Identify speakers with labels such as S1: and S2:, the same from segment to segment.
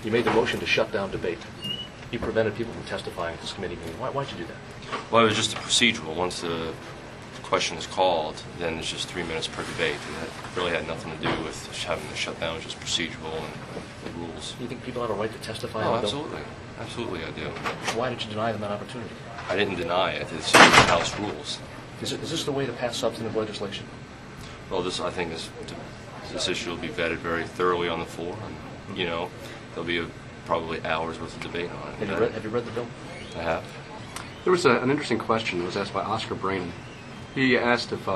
S1: You made the motion to shut down debate. You prevented people from testifying at this committee meeting. Why'd you do that?
S2: Well, it was just a procedural. Once the question is called, then it's just 3 minutes per debate. And that really had nothing to do with having to shut down. It was just procedural and the rules.
S1: Do you think people have a right to testify?
S2: Oh, absolutely. Absolutely, I do.
S1: Why did you deny them that opportunity?
S2: I didn't deny it. It's just the House rules.
S1: Is this the way to pass substantive legislation?
S2: Well, I think this issue will be vetted very thoroughly on the floor. And, you know, there'll be probably hours worth of debate on it.
S1: Have you read the bill?
S2: I have.
S3: There was an interesting question that was asked by Oscar Brainen. He asked if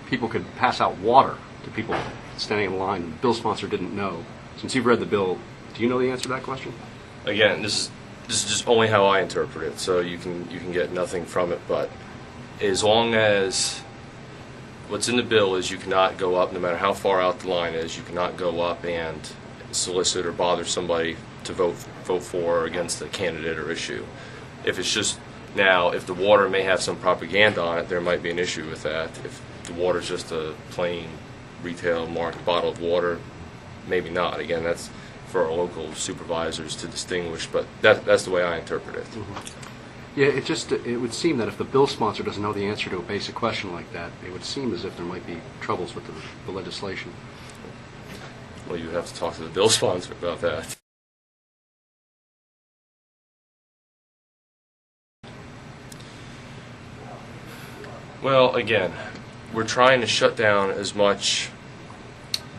S3: people could pass out water to people standing in line. The bill sponsor didn't know. Since you've read the bill, do you know the answer to that question?
S2: Again, this is just only how I interpret it, so you can get nothing from it. But as long as what's in the bill is you cannot go up, no matter how far out the line is, you cannot go up and solicit or bother somebody to vote for or against a candidate or issue. If it's just now, if the water may have some propaganda on it, there might be an issue with that. If the water is just a plain retail marked bottle of water, maybe not. Again, that's for our local supervisors to distinguish, but that's the way I interpret it.
S3: Mm-hmm. Yeah, it would seem that if the bill sponsor doesn't know the answer to a basic question like that, it would seem as if there might be troubles with the legislation.
S2: Well, you have to talk to the bill sponsor about that. Well, again, we're trying to shut down as much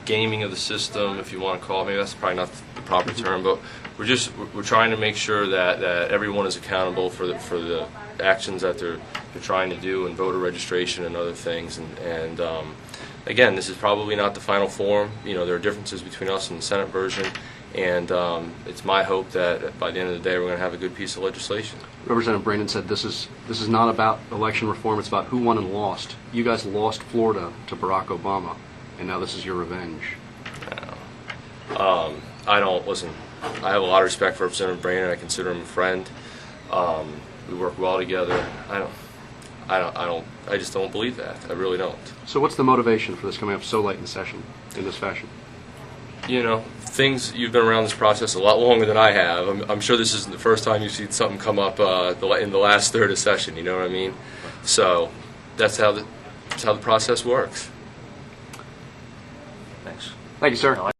S2: gaming of the system, if you want to call it. Maybe that's probably not the proper term, but we're trying to make sure that everyone is accountable for the actions that they're trying to do, and voter registration and other things. And again, this is probably not the final form. You know, there are differences between us and the Senate version, and it's my hope that by the end of the day we're going to have a good piece of legislation.
S3: Representative Brainen said this is not about election reform. It's about who won and lost. You guys lost Florida to Barack Obama, and now this is your revenge.
S2: I don't listen. I have a lot of respect for Representative Brainen. I consider him a friend. We work well together. I just don't believe that. I really don't.
S3: So what's the motivation for this coming up so late in the session, in this fashion?
S2: You know, you've been around this process a lot longer than I have. I'm sure this isn't the first time you've seen something come up in the last third of session, you know what I mean? So that's how the process works.
S1: Thanks.
S3: Thank you, sir.